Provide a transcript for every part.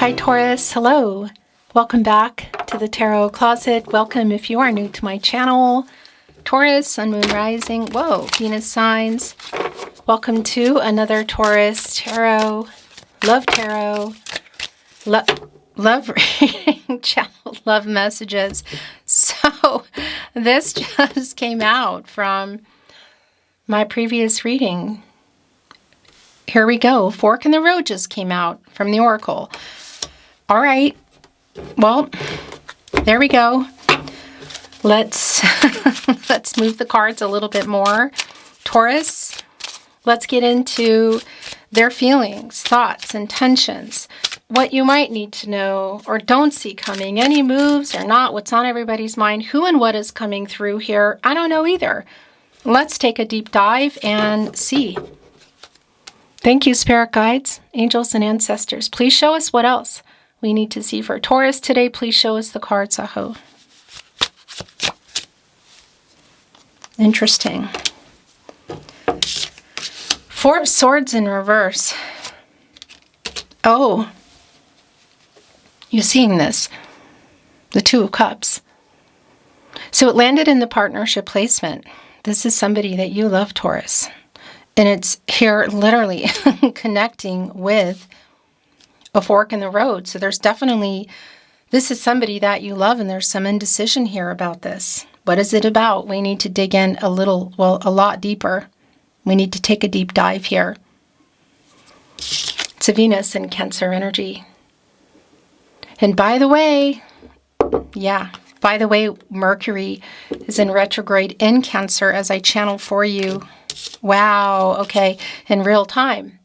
Hi Taurus, hello. Welcome back to the Tarot Closet. Welcome if you are new to my channel. Taurus, Sun, Moon, Rising, whoa, Venus signs. Welcome to another Taurus Tarot, Love Tarot, Love Reading channel, Love Messages. So this just came out from my previous reading. Here we go. Fork in the road just came out from the Oracle. All right. Well, there we go. Let's let's move the cards a little bit more. Taurus, let's get into their feelings, thoughts, intentions, what you might need to know or don't see coming, any moves or not, what's on everybody's mind, who and what is coming through here. I don't know either. Let's take a deep dive and see. Thank you, spirit guides, angels, and ancestors. Please show us what else we need to see for Taurus today. Please show us the cards, Aho. Interesting. Four of Swords in reverse. Oh, you're seeing this. The Two of Cups. So it landed in the partnership placement. This is somebody that you love, Taurus. And it's here literally connecting with a fork in the road. So there's definitely, this is somebody that you love, and there's some indecision here about this. What is it about? We need to dig in a little, well, a lot deeper. We need to take a deep dive here. It's a Venus and Cancer energy. And by the way, Mercury is in retrograde in Cancer as I channel for you. Wow, okay, in real time.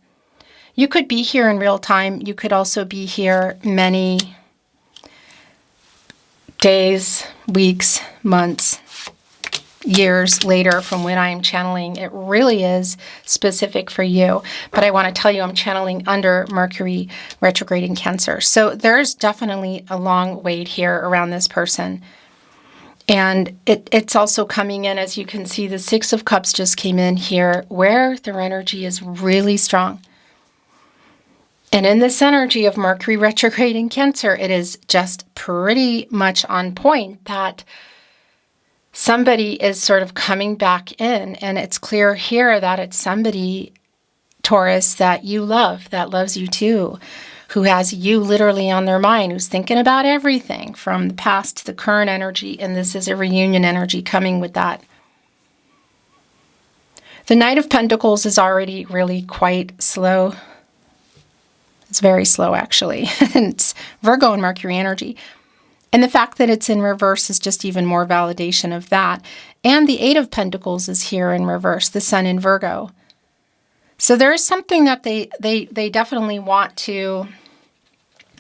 You could be here in real time. You could also be here many days, weeks, months, years later from when I'm channeling. It really is specific for you. But I want to tell you I'm channeling under Mercury retrograde in Cancer. So there's definitely a long wait here around this person. And it's also coming in, as you can see, the Six of Cups just came in here, where their energy is really strong. And in this energy of Mercury retrograde in Cancer, it is just pretty much on point that somebody is sort of coming back in. And it's clear here that it's somebody, Taurus, that you love, that loves you too, who has you literally on their mind, who's thinking about everything from the past to the current energy, and this is a reunion energy coming with that. The Knight of Pentacles is already really quite slow. It's very slow, actually. It's Virgo and Mercury energy. And the fact that it's in reverse is just even more validation of that. And the Eight of Pentacles is here in reverse, the Sun in Virgo. So there is something that they definitely want to...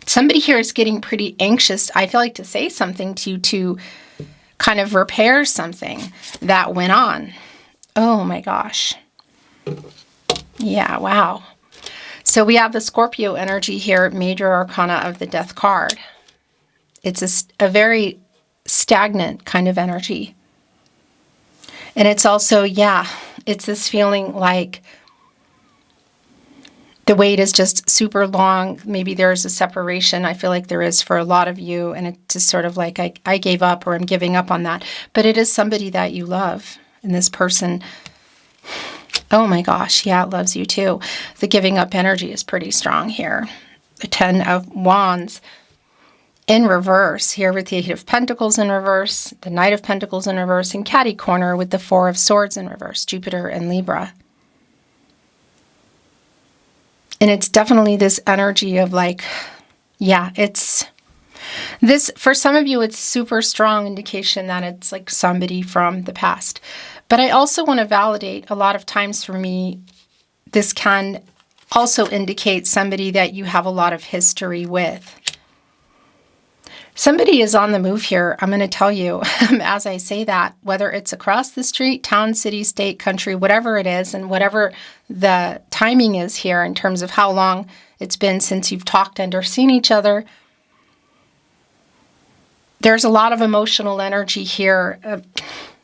Somebody here is getting pretty anxious, I feel like, to say something to you to kind of repair something that went on. Oh my gosh. Yeah, wow. So we have the Scorpio energy here, Major Arcana of the Death card. It's a very stagnant kind of energy. And it's also, it's this feeling like the wait is just super long. Maybe there's a separation. I feel like there is for a lot of you. And it's just sort of like, I gave up, or I'm giving up on that. But it is somebody that you love. And this person, oh my gosh, it loves you too. The giving up energy is pretty strong here. The Ten of Wands in reverse here with the Eight of Pentacles in reverse, the Knight of Pentacles in reverse, and catty corner with the Four of Swords in reverse, Jupiter and Libra. And it's definitely this energy of like, it's this, for some of you, it's super strong indication that it's like somebody from the past. But I also want to validate, a lot of times for me, this can also indicate somebody that you have a lot of history with. Somebody is on the move here, I'm going to tell you, as I say that, whether it's across the street, town, city, state, country, whatever it is, and whatever the timing is here in terms of how long it's been since you've talked and or seen each other, there's a lot of emotional energy here.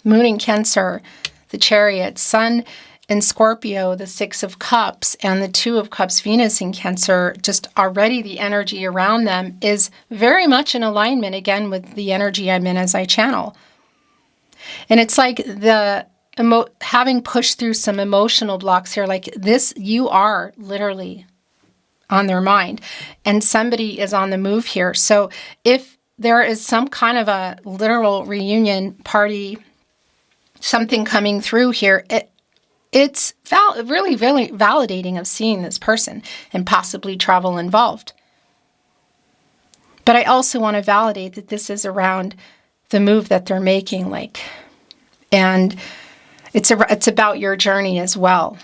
Moon in Cancer, the Chariot, Sun in Scorpio, the Six of Cups, and the Two of Cups, Venus in Cancer, just already the energy around them is very much in alignment, again, with the energy I'm in as I channel. And it's like having pushed through some emotional blocks here, like this, you are literally on their mind, and somebody is on the move here. So if there is some kind of a literal reunion party, something coming through here, it's really, really validating of seeing this person and possibly travel involved. But I also want to validate that this is around the move that they're making, and it's about your journey as well.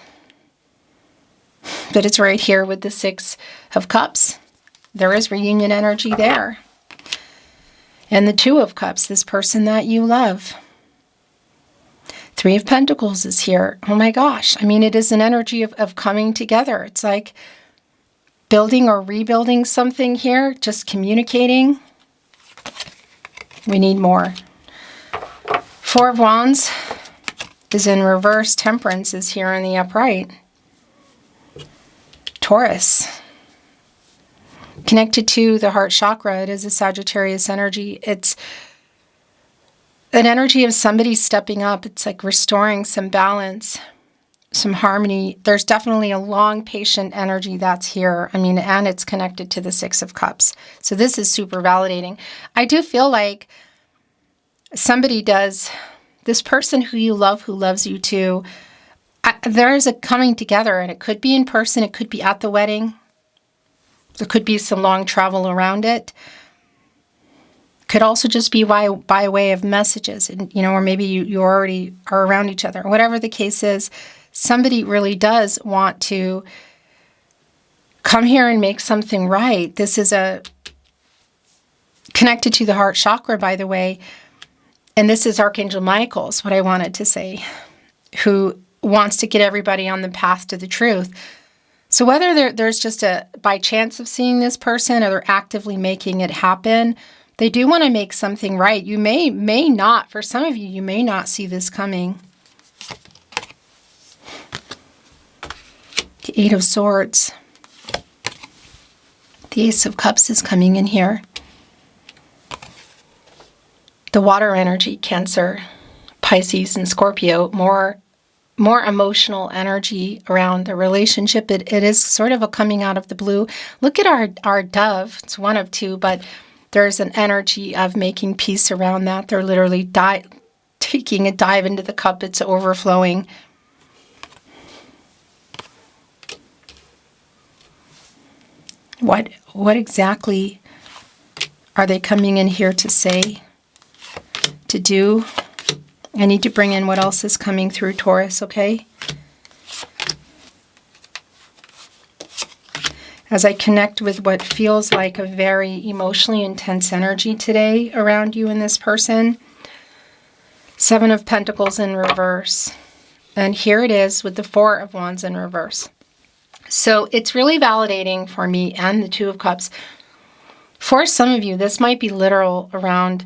But it's right here with the Six of Cups. There is reunion energy there. And the Two of Cups, this person that you love. Three of Pentacles is here. Oh my gosh. I mean, it is an energy of coming together. It's like building or rebuilding something here, just communicating. We need more. Four of Wands is in reverse. Temperance is here in the upright. Taurus. Connected to the heart chakra, it is a Sagittarius energy. It's an energy of somebody stepping up. It's like restoring some balance, some harmony. There's definitely a long, patient energy that's here. I mean, and it's connected to the Six of Cups. So this is super validating. I do feel like this person who you love, who loves you too, there's a coming together, and it could be in person, it could be at the wedding. There could be some long travel around it. Could also just be by way of messages, and or maybe you already are around each other. Whatever the case is, somebody really does want to come here and make something right. This is connected to the heart chakra, by the way, and this is Archangel Michael's, what I wanted to say, who wants to get everybody on the path to the truth. So whether there's just a by chance of seeing this person, or they're actively making it happen, they do want to make something right. You may not, for some of you, you may not see this coming. The Eight of Swords. The Ace of Cups is coming in here. The water energy, Cancer, Pisces, and Scorpio, more emotional energy around the relationship. It is sort of a coming out of the blue. Look at our dove. It's one of two, but there's an energy of making peace around that. They're literally taking a dive into the cup. It's overflowing. What exactly are they coming in here to say, to do? I need to bring in what else is coming through, Taurus, okay? As I connect with what feels like a very emotionally intense energy today around you and this person. Seven of Pentacles in reverse. And here it is with the Four of Wands in reverse. So it's really validating for me and the Two of Cups. For some of you, this might be literal around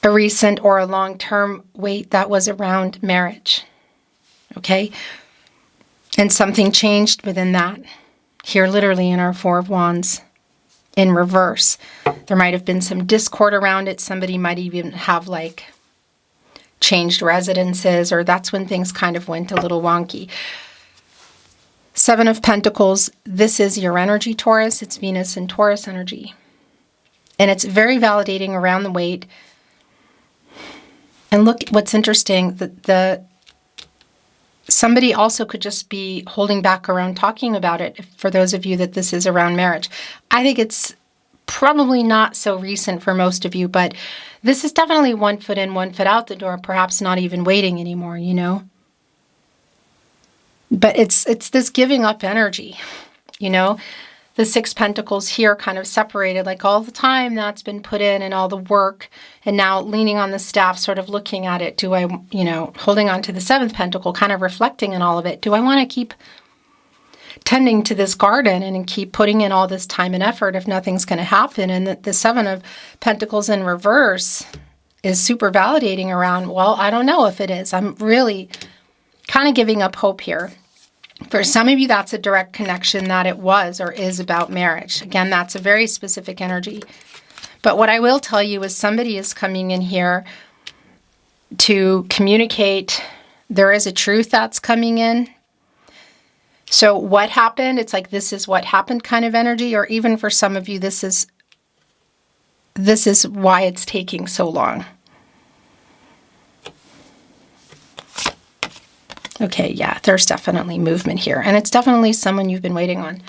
a recent or a long-term wait that was around marriage, okay? And something changed within that. Here, literally in our Four of Wands in reverse. There might have been some discord around it. Somebody might even have changed residences, or that's when things kind of went a little wonky. Seven of Pentacles, this is your energy, Taurus. It's Venus and Taurus energy. And it's very validating around the wait. And look, what's interesting, somebody also could just be holding back around talking about it, for those of you that this is around marriage. I think it's probably not so recent for most of you, but this is definitely 1 foot in, 1 foot out the door, perhaps not even waiting anymore, But it's this giving up energy, The Six Pentacles here kind of separated, like all the time that's been put in and all the work, and now leaning on the staff, sort of looking at it. Do I, holding on to the Seventh Pentacle, kind of reflecting on all of it. Do I want to keep tending to this garden and keep putting in all this time and effort if nothing's going to happen? And the Seven of Pentacles in reverse is super validating around, well, I don't know if it is. I'm really kind of giving up hope here. For some of you, that's a direct connection that it was or is about marriage. Again, that's a very specific energy. But what I will tell you is somebody is coming in here to communicate. There is a truth that's coming in. So what happened? It's like, this is what happened kind of energy. Or even for some of you, this is why it's taking so long. Okay, yeah, there's definitely movement here. And it's definitely someone you've been waiting on.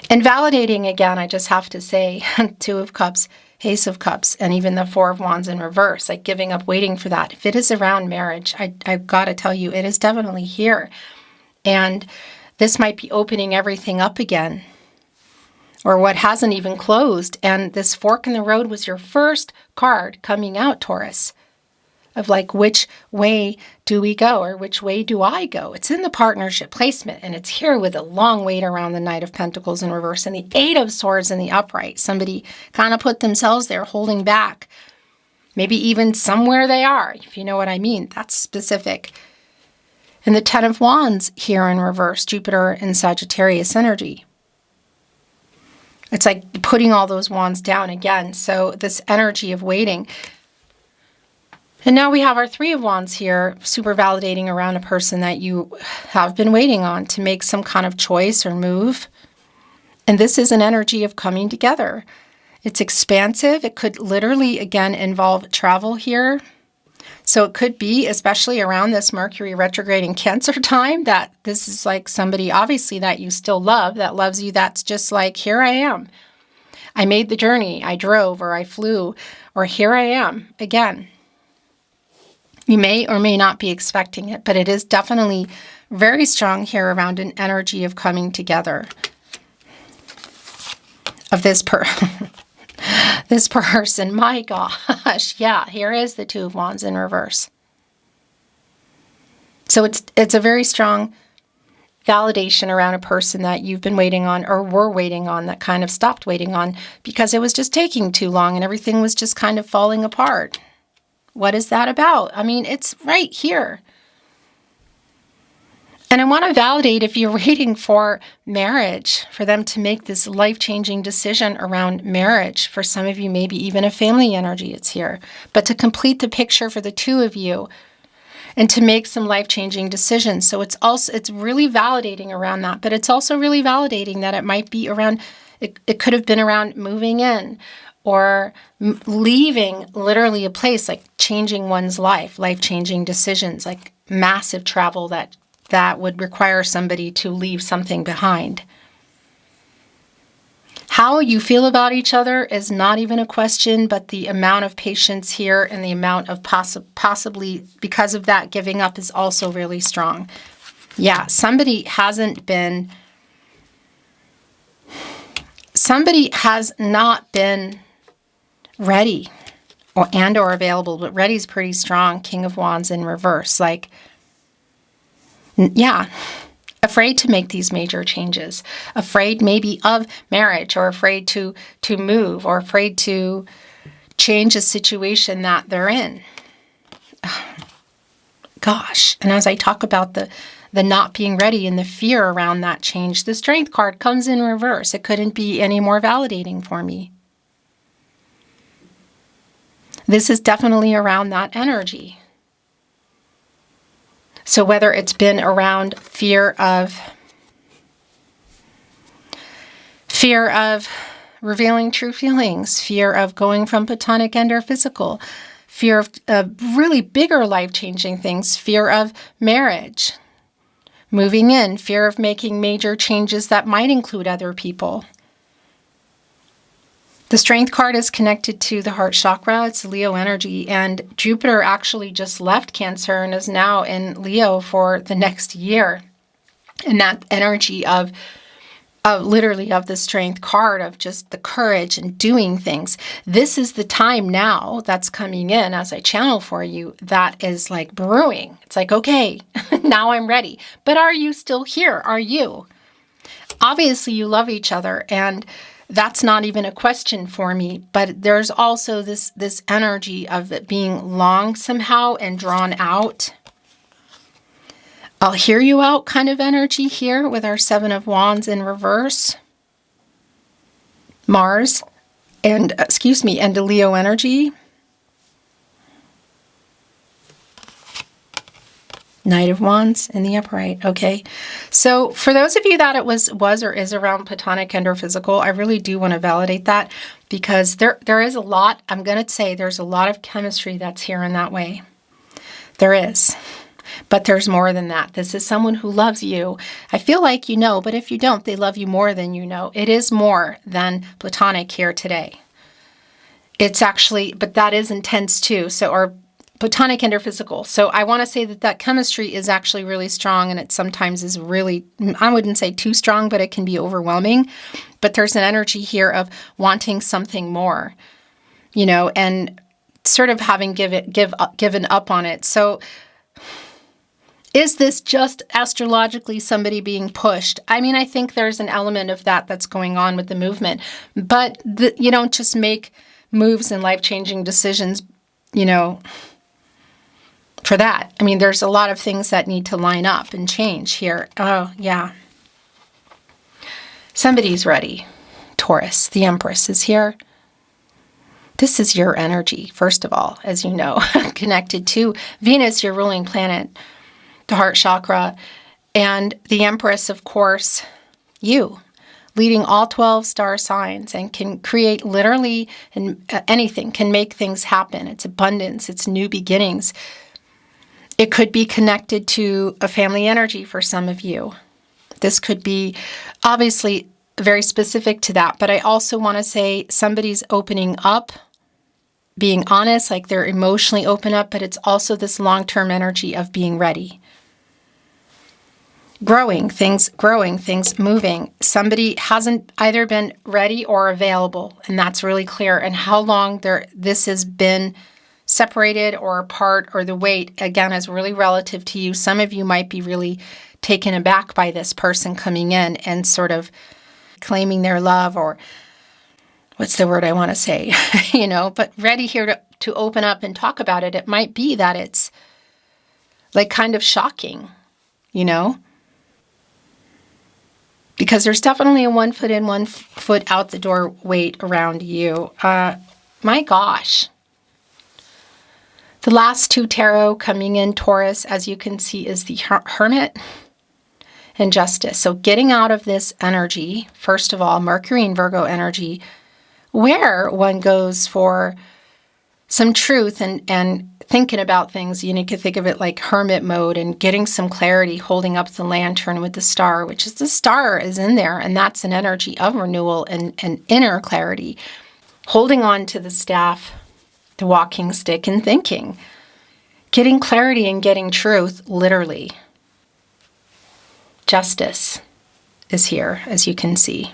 And validating, again, I just have to say, Two of Cups, Ace of Cups, and even the Four of Wands in reverse, like giving up waiting for that. If it is around marriage, I've got to tell you, it is definitely here. And this might be opening everything up again, or what hasn't even closed. And this fork in the road was your first card coming out, Taurus, of like, which way do we go, or which way do I go? It's in the partnership placement, and it's here with a long wait around the Knight of Pentacles in reverse and the Eight of Swords in the upright. Somebody kind of put themselves there holding back, maybe even somewhere they are, if you know what I mean. That's specific. And the Ten of Wands here in reverse, Jupiter and Sagittarius energy. It's like putting all those wands down again. So this energy of waiting. And now we have our Three of Wands here, super validating around a person that you have been waiting on to make some kind of choice or move. And this is an energy of coming together. It's expansive. It could literally, again, involve travel here. So it could be, especially around this Mercury retrograde in Cancer time, that this is like somebody, obviously, that you still love, that loves you, that's just like, here I am. I made the journey. I drove, or I flew, or here I am again. You may or may not be expecting it, but it is definitely very strong here around an energy of coming together of this this person. My gosh, yeah, here is the Two of Wands in reverse. So it's a very strong validation around a person that you've been waiting on, or were waiting on, that kind of stopped waiting on because it was just taking too long and everything was just kind of falling apart. What is that about? I mean, it's right here. And I want to validate, if you're waiting for marriage, for them to make this life-changing decision around marriage. For some of you, maybe even a family energy, it's here. But to complete the picture for the two of you and to make some life-changing decisions. So it's really validating around that. But it's also really validating that it might be around, it could have been around moving in, or leaving literally a place, like changing one's life-changing decisions, like massive travel that would require somebody to leave something behind. How you feel about each other is not even a question, but the amount of patience here and the amount of possibly, because of that, giving up is also really strong. Yeah, somebody has not been ready or available, but ready is pretty strong. King of Wands in reverse. Like, yeah, afraid to make these major changes, afraid maybe of marriage, or afraid to move, or afraid to change a situation that they're in. Gosh. And as I talk about the not being ready and the fear around that change, the Strength card comes in reverse. It couldn't be any more validating for me. This is definitely around that energy. So whether it's been around fear of revealing true feelings, fear of going from platonic and or physical, fear of really bigger life-changing things, fear of marriage, moving in, fear of making major changes that might include other people. The Strength card is connected to the heart chakra. It's Leo energy, and Jupiter actually just left Cancer and is now in Leo for the next year. And that energy of literally of the Strength card, of just the courage and doing things. This is the time now that's coming in as I channel for you that is like brewing. It's like, okay, now I'm ready. But are you still here? Are you? Obviously, you love each other, and that's not even a question for me, but there's also this energy of it being long somehow and drawn out. I'll hear you out kind of energy here with our Seven of Wands in reverse. Mars and, and a Leo energy. Knight of Wands in the upright. Okay. So for those of you that it was or is around platonic and or physical, I really do want to validate that, because there is a lot, I'm going to say there's a lot of chemistry that's here in that way. There is. But there's more than that. This is someone who loves you. I feel like you know, but if you don't, they love you more than you know. It is more than platonic here today. It's actually, but that is intense too. So, or platonic and or physical. So I want to say that that chemistry is actually really strong, and it sometimes is really, I wouldn't say too strong, but it can be overwhelming. But there's an energy here of wanting something more, you know, and sort of having given up on it. So is this just astrologically somebody being pushed? I mean, I think there's an element of that that's going on with the movement, but you don't just make moves and life-changing decisions, you know, for that. I mean, there's a lot of things that need to line up and change here. Oh, yeah. Somebody's ready. Taurus, the Empress is here. This is your energy, first of all, as you know, connected to Venus, your ruling planet, the heart chakra, and the Empress, of course, you, leading all 12 star signs, and can create literally anything, can make things happen. It's abundance, it's new beginnings. It could be connected to a family energy for some of you. This could be obviously very specific to that, but I also want to say somebody's opening up, being honest, like they're emotionally open up, but it's also this long-term energy of being ready. Growing, things moving. Somebody hasn't either been ready or available, and that's really clear. And how long this has been separated or apart, or the wait, again, is really relative to you. Some of you might be really taken aback by this person coming in and sort of claiming their love, or what's the word I want to say, you know, but ready here to open up and talk about it. It might be that it's like kind of shocking, you know, because there's definitely a 1 foot in, 1 foot out the door wait around you. My gosh. The last two tarot coming in, Taurus, as you can see, is the Hermit and Justice. So getting out of this energy, first of all, Mercury and Virgo energy, where one goes for some truth and thinking about things. You could think of it like hermit mode and getting some clarity, holding up the lantern with the star, which is the star is in there, and that's an energy of renewal and inner clarity. Holding on to the staff, the walking stick, and thinking. Getting clarity and getting truth, literally. Justice is here, as you can see.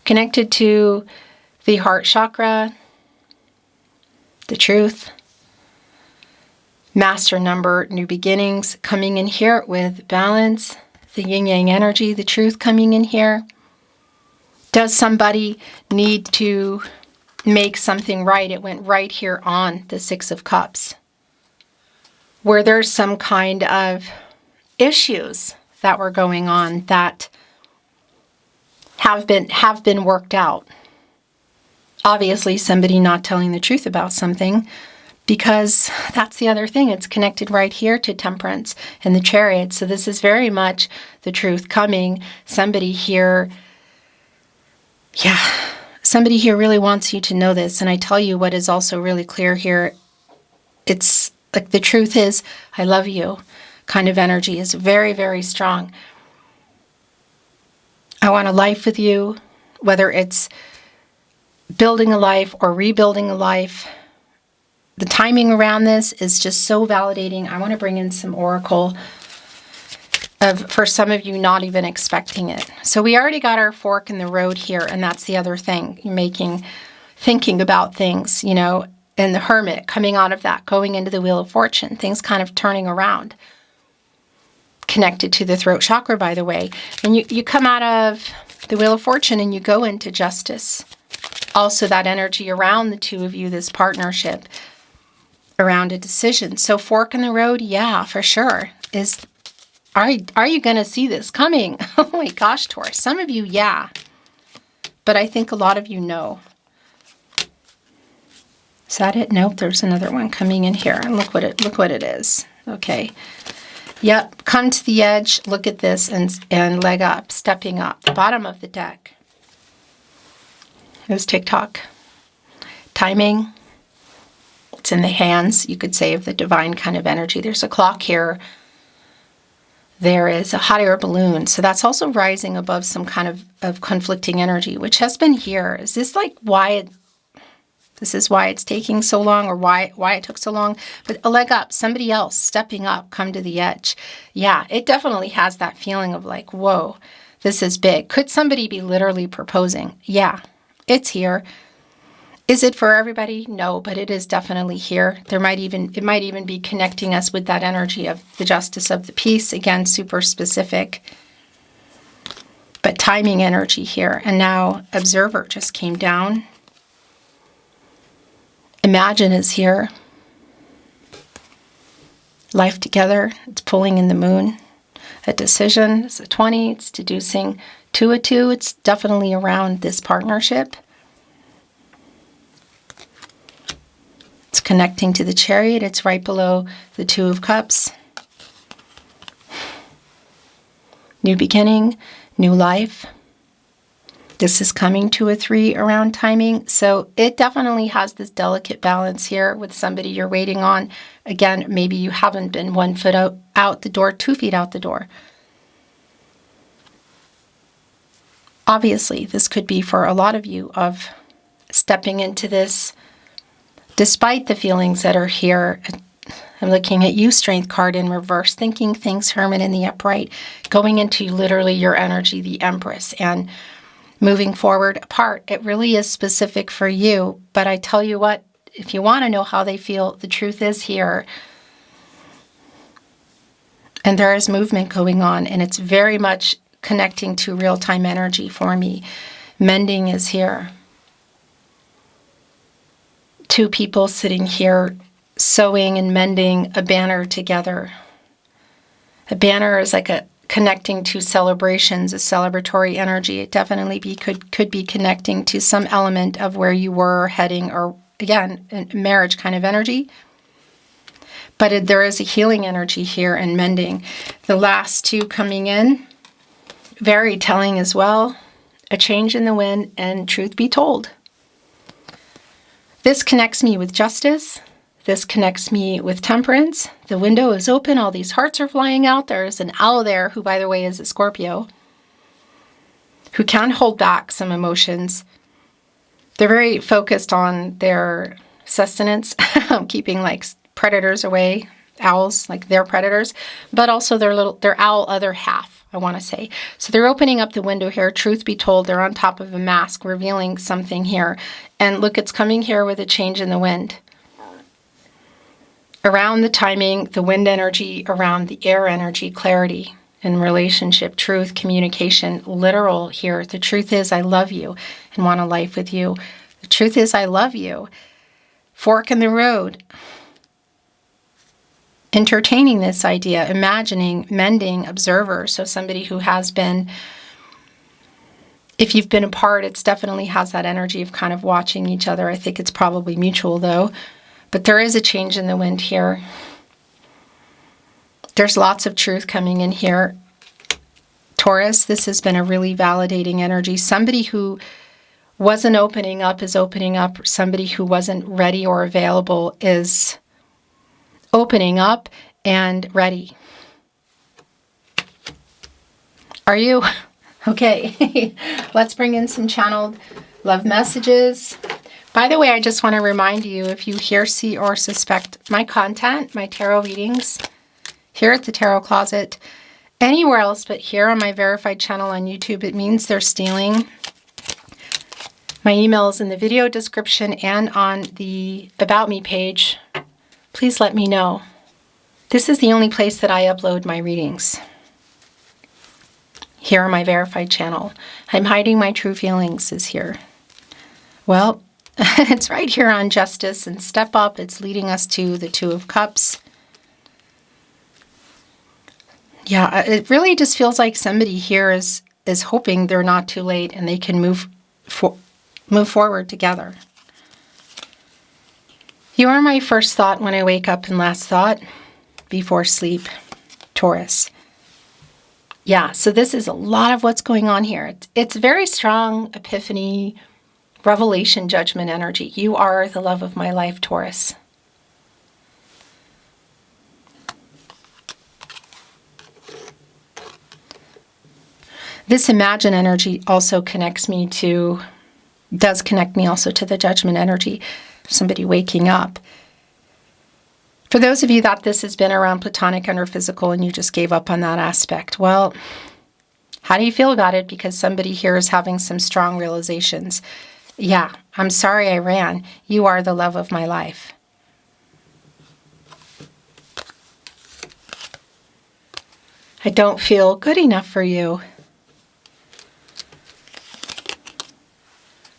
Connected to the heart chakra, the truth, master number, new beginnings, coming in here with balance, the yin-yang energy, the truth coming in here. Does somebody need to make something right? It went right here on the Six of Cups, where there's some kind of issues that were going on that have been worked out. Obviously, somebody not telling the truth about something, because that's the other thing. It's connected right here to Temperance and the Chariot. So this is very much the truth coming. Somebody here, somebody here really wants you to know this. And I tell you what is also really clear here. It's like the truth is, I love you kind of energy is very, very strong. I want a life with you, whether it's building a life or rebuilding a life. The timing around this is just so validating. I want to bring in some oracle for some of you not even expecting it. So we already got our fork in the road here, and that's the other thing. You're thinking about things, and the Hermit coming out of that, going into the Wheel of Fortune, things kind of turning around. Connected to the throat chakra, by the way. And you come out of the Wheel of Fortune and you go into Justice. Also that energy around the two of you, this partnership. around a decision. So fork in the road, yeah, for sure. Are you going to see this coming? Oh my gosh, Taurus. Some of you, yeah. But I think a lot of you know. Is that it? Nope, there's another one coming in here. And look what it is. Okay. Yep, come to the edge, look at this, and leg up, stepping up. The bottom of the deck is TikTok. Timing. It's in the hands, you could say, of the divine kind of energy. There's a clock here. There is a hot air balloon. So that's also rising above some kind of conflicting energy, which has been here. Is this like why this is why it's taking so long, or why it took so long? But a leg up, somebody else stepping up, come to the edge. Yeah, it definitely has that feeling of like, whoa, this is big. Could somebody be literally proposing? Yeah, it's here. Is it for everybody? No, but it is definitely here. It might even be connecting us with that energy of the justice of the peace. Again, super specific. But timing energy here. And now observer just came down. Imagine is here. Life together. It's pulling in the moon. A decision is a 20. It's deducing 2 a 2. It's definitely around this partnership. It's connecting to the Chariot. It's right below the 2 of Cups. New beginning, new life. This is coming to a 3 around timing. So it definitely has this delicate balance here with somebody you're waiting on. Again, maybe you haven't been 1 foot out the door, 2 feet out the door. Obviously, this could be for a lot of you of stepping into this despite the feelings that are here. I'm looking at you, Strength card in reverse, thinking things, Hermit in the upright, going into literally your energy, the Empress, and moving forward apart. It really is specific for you, but I tell you what, if you want to know how they feel, the truth is here. And there is movement going on, and it's very much connecting to real-time energy for me. Mending is here. 2 people sitting here sewing and mending a banner together. A banner is like a connecting to celebrations, a celebratory energy. It definitely could be connecting to some element of where you were heading, or again, a marriage kind of energy. But there is a healing energy here and mending. The last 2 coming in, very telling as well. A change in the wind, and truth be told. This connects me with justice. This connects me with temperance. The window is open. All these hearts are flying out. There's an owl there, who, by the way, is a Scorpio, who can hold back some emotions. They're very focused on their sustenance, keeping like predators away, owls, like their predators, but also their owl other half, I want to say. So they're opening up the window here. Truth be told, they're on top of a mask, revealing something here. And look, it's coming here with a change in the wind. Around the timing, the wind energy, around the air energy, clarity in relationship, truth, communication, literal here. The truth is, I love you and want a life with you. The truth is, I love you. Fork in the road. Entertaining this idea, imagining, mending, observer. So somebody who has been, if you've been apart, it definitely has that energy of kind of watching each other. I think it's probably mutual though. But there is a change in the wind here. There's lots of truth coming in here. Taurus, this has been a really validating energy. Somebody who wasn't opening up is opening up. Somebody who wasn't ready or available is opening up and ready. Are you? Okay, let's bring in some channeled love messages. By the way, I just want to remind you, if you hear, see, or suspect my content, my tarot readings, here at the Tarot Closet, anywhere else but here on my verified channel on YouTube, it means they're stealing. My email is in the video description and on the About Me page. Please let me know. This is the only place that I upload my readings. Here on my verified channel. I'm hiding my true feelings is here. Well, It's right here on justice and step up. It's leading us to the Two of Cups. Yeah, it really just feels like somebody here is hoping they're not too late and they can move forward together. You are my first thought when I wake up and last thought before sleep, Taurus. Yeah, so this is a lot of what's going on here. It's very strong epiphany, revelation, judgment energy. You are the love of my life, Taurus. This imagine energy also does connect me also to the judgment energy. Somebody waking up. For those of you that this has been around platonic and or physical and you just gave up on that aspect, well, how do you feel about it? Because somebody here is having some strong realizations. Yeah, I'm sorry I ran. You are the love of my life. I don't feel good enough for you.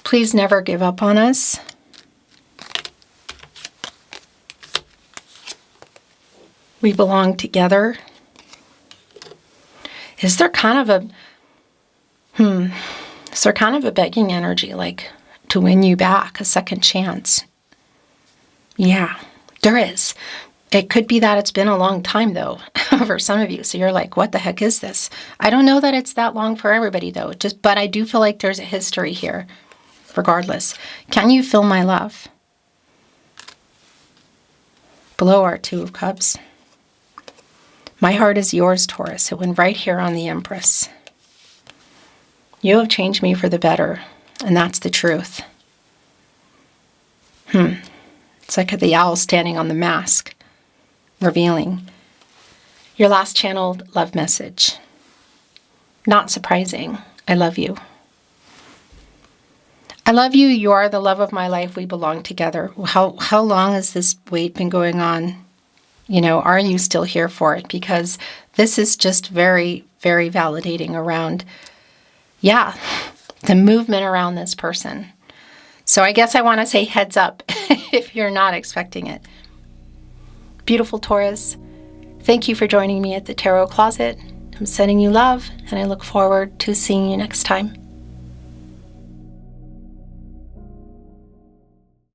Please never give up on us. We belong together. Is there kind of a begging energy, like to win you back, a second chance? Yeah, there is. It could be that it's been a long time, though, for some of you. So you're like, what the heck is this? I don't know that it's that long for everybody, though. But I do feel like there's a history here, regardless. Can you feel my love? Below our Two of Cups. My heart is yours, Taurus. It went right here on the Empress. You have changed me for the better, and that's the truth. It's like the owl standing on the mask, revealing your last channeled love message. Not surprising. I love you. I love you. You are the love of my life. We belong together. How long has this wait been going on? You know, are you still here for it? Because this is just very, very validating around, yeah, the movement around this person. So I guess I want to say heads up if you're not expecting it. Beautiful Taurus, thank you for joining me at the Tarot Closet. I'm sending you love, and I look forward to seeing you next time.